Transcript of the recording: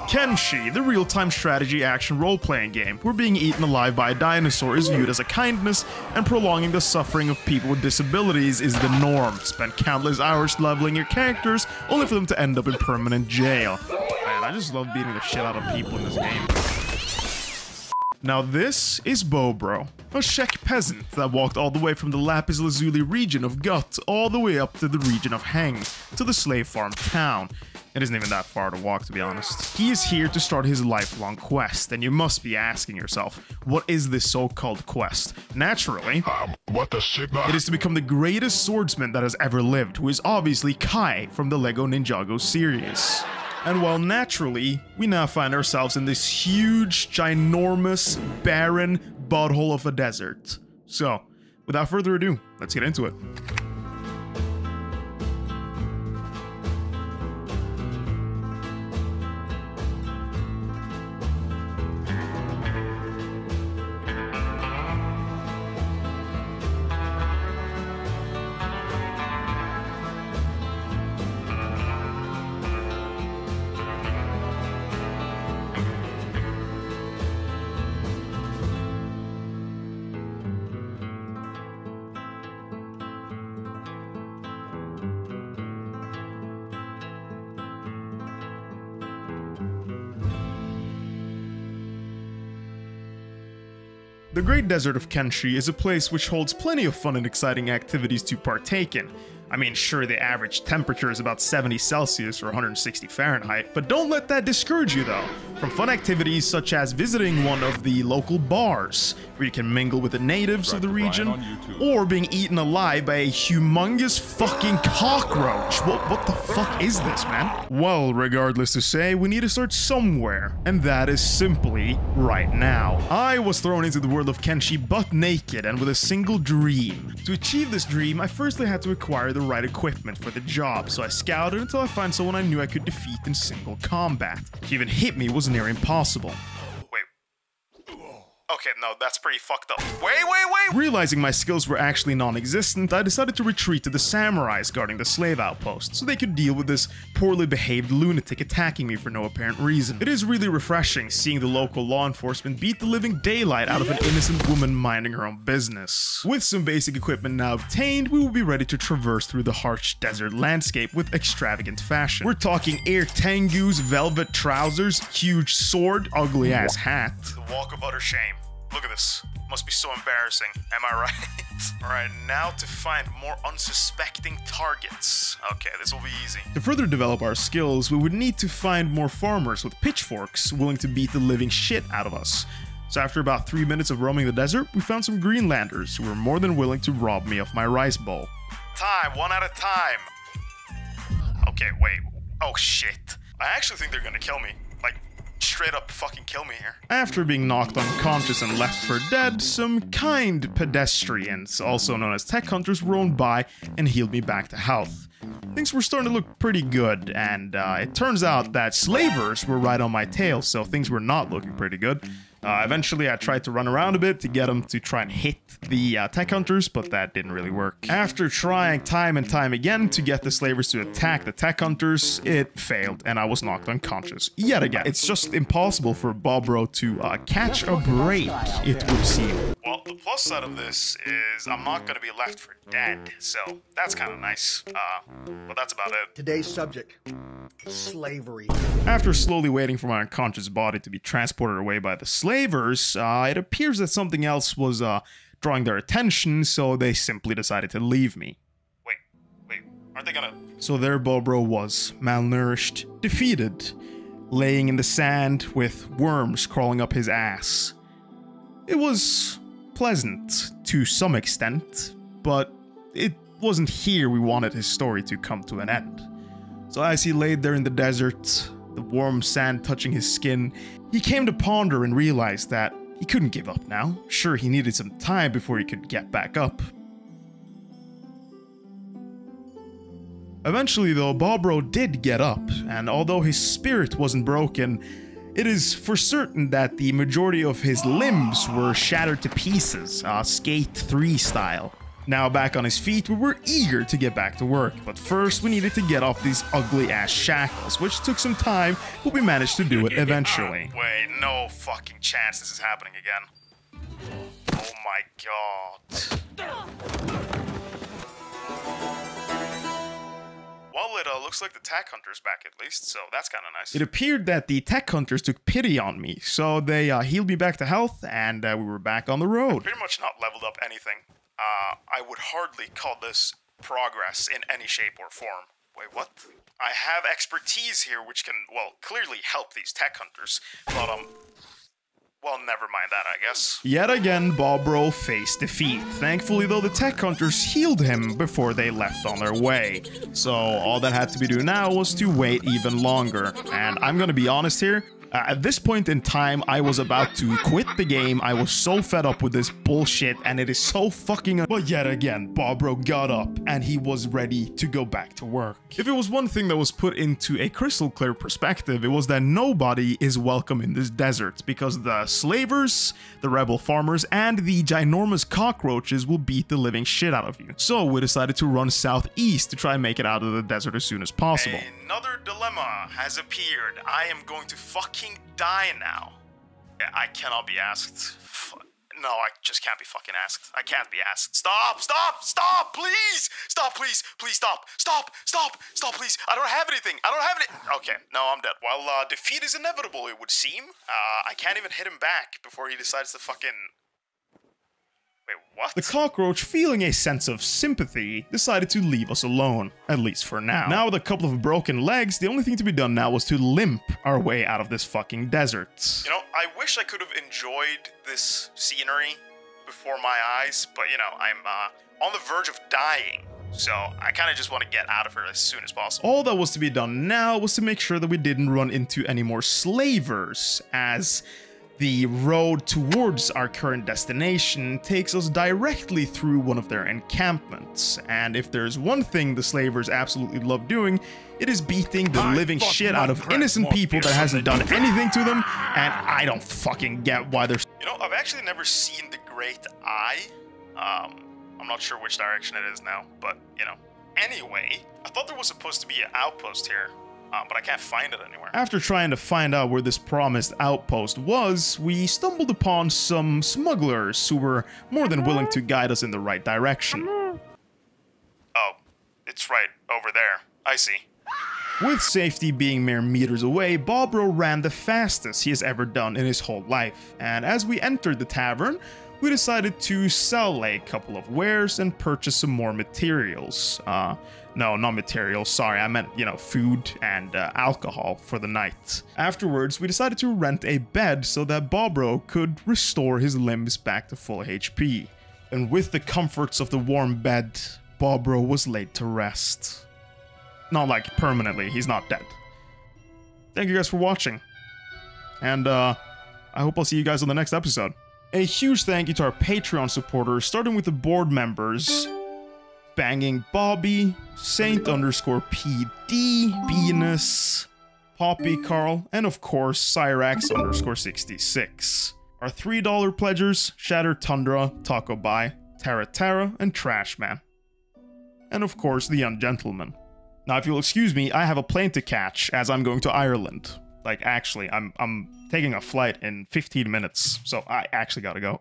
Kenshi, the real-time strategy action role-playing game, where being eaten alive by a dinosaur is viewed as a kindness, and prolonging the suffering of people with disabilities is the norm. Spend countless hours leveling your characters, only for them to end up in permanent jail. Man, I just love beating the shit out of people in this game. Now this is Bobro, a Czech peasant that walked all the way from the lapis lazuli region of Gut all the way up to the region of Heng, to the slave farm town. It isn't even that far to walk, to be honest. He is here to start his lifelong quest, and you must be asking yourself, what is this so-called quest? Naturally, what the shit? It is to become the greatest swordsman that has ever lived, who is obviously Kai from the LEGO Ninjago series. And while naturally, we now find ourselves in this huge, ginormous, barren butthole of a desert. So, without further ado, let's get into it. The Great Desert of Kenshi is a place which holds plenty of fun and exciting activities to partake in. I mean, sure, the average temperature is about 70 Celsius or 160 Fahrenheit, but don't let that discourage you though. From fun activities such as visiting one of the local bars, where you can mingle with the natives of the region, or being eaten alive by a humongous fucking cockroach. What the fuck is this, man? Well, regardless to say, we need to start somewhere, and that is simply right now. I was thrown into the world of Kenshi butt naked and with a single dream. To achieve this dream, I firstly had to acquire the right equipment for the job, so I scouted until I found someone I knew I could defeat in single combat. To even hit me was near impossible. Okay, no, that's pretty fucked up. Wait! Realizing my skills were actually non-existent, I decided to retreat to the samurais guarding the slave outpost, so they could deal with this poorly behaved lunatic attacking me for no apparent reason. It is really refreshing seeing the local law enforcement beat the living daylight out of an innocent woman minding her own business. With some basic equipment now obtained, we will be ready to traverse through the harsh desert landscape with extravagant fashion. We're talking air tengus, velvet trousers, huge sword, ugly ass hat. The walk of utter shame. Look at this. Must be so embarrassing. Am I right? Alright, now to find more unsuspecting targets. Okay, this will be easy. To further develop our skills, we would need to find more farmers with pitchforks willing to beat the living shit out of us. So after about 3 minutes of roaming the desert, we found some Greenlanders who were more than willing to rob me of my rice bowl. Time, one at a time. Okay, wait. Oh shit. I actually think they're gonna kill me. Like, straight up fucking kill me here. After being knocked unconscious and left for dead, some kind pedestrians, also known as tech hunters, roamed by and healed me back to health. Things were starting to look pretty good, and it turns out that slavers were right on my tail, so things were not looking pretty good. Eventually I tried to run around a bit to get them to try and hit the tech hunters, but that didn't really work. After trying time and time again to get the slavers to attack the tech hunters, it failed and I was knocked unconscious yet again. It's just impossible for Bobro to catch a break, it would seem. Well, the plus side of this is I'm not gonna be left for dead, so that's kind of nice. But that's about it. Today's subject, slavery. After slowly waiting for my unconscious body to be transported away by the slavers, it appears that something else was drawing their attention, so they simply decided to leave me. Wait, aren't they gonna... So there Bobro was, malnourished, defeated, laying in the sand with worms crawling up his ass. It was pleasant to some extent, but it wasn't here we wanted his story to come to an end. So as he laid there in the desert, the warm sand touching his skin, he came to ponder and realized that he couldn't give up now. Sure, he needed some time before he could get back up. Eventually though, Bobro did get up, and although his spirit wasn't broken, it is for certain that the majority of his limbs were shattered to pieces, Skate 3 style. Now back on his feet, we were eager to get back to work, but first we needed to get off these ugly-ass shackles, which took some time, but we managed to do it eventually. Wait, no fucking chance this is happening again. Oh my god. Well, it looks like the tech hunter's back at least, so that's kind of nice. It appeared that the tech hunters took pity on me, so they healed me back to health, and we were back on the road. I've pretty much not leveled up anything. I would hardly call this progress in any shape or form. Wait, what? I have expertise here which can, well, clearly help these tech hunters, but, well, never mind that, I guess. Yet again, Bobro faced defeat. Thankfully, though, the tech hunters healed him before they left on their way. So, all that had to be done now was to wait even longer. And I'm gonna be honest here, at this point in time, I was about to quit the game. I was so fed up with this bullshit, and it is so fucking... But yet again, Bobro got up, and he was ready to go back to work. If it was one thing that was put into a crystal clear perspective, it was that nobody is welcome in this desert, because the slavers, the rebel farmers, and the ginormous cockroaches will beat the living shit out of you. So we decided to run southeast to try and make it out of the desert as soon as possible. Another dilemma has appeared. I am going to fucking die now. I cannot be asked. No, I just can't be fucking asked. I can't be asked. Stop, stop, stop, please! Stop, please, please stop, stop, stop, stop, please. I don't have anything, I don't have any... Okay, no, I'm dead. Well, defeat is inevitable, it would seem. I can't even hit him back before he decides to fucking... Wait, what? The cockroach, feeling a sense of sympathy, decided to leave us alone, at least for now. Now with a couple of broken legs, the only thing to be done now was to limp our way out of this fucking desert. You know, I wish I could have enjoyed this scenery before my eyes, but you know, I'm on the verge of dying. So I kind of just want to get out of here as soon as possible. All that was to be done now was to make sure that we didn't run into any more slavers, as the road towards our current destination takes us directly through one of their encampments. And if there's one thing the slavers absolutely love doing, it is beating the living shit out of innocent people that hasn't done anything to them, and I don't fucking get why they're... You know, I've actually never seen the Great Eye. I'm not sure which direction it is now, but, you know. Anyway, I thought there was supposed to be an outpost here. But I can't find it anywhere. After trying to find out where this promised outpost was, we stumbled upon some smugglers who were more than willing to guide us in the right direction. Oh, it's right over there. I see. With safety being mere meters away, Bobro ran the fastest he has ever done in his whole life, and as we entered the tavern, we decided to sell a couple of wares and purchase some more materials. No, not materials, sorry, I meant, you know, food and alcohol for the night. Afterwards, we decided to rent a bed so that Bobro could restore his limbs back to full HP. And with the comforts of the warm bed, Bobro was laid to rest. Not like permanently, he's not dead. Thank you guys for watching. And I hope I'll see you guys on the next episode. A huge thank you to our Patreon supporters, starting with the board members: Banging Bobby, Saint_PD, Venus, Poppy Carl, and of course Cyrax_66. Our $3 pledgers: Shatter Tundra, Taco Bye, Tara, and Trashman. And of course the Ungentleman. Now if you'll excuse me, I have a plane to catch as I'm going to Ireland. Like, actually, I'm taking a flight in 15 minutes, so I actually gotta go.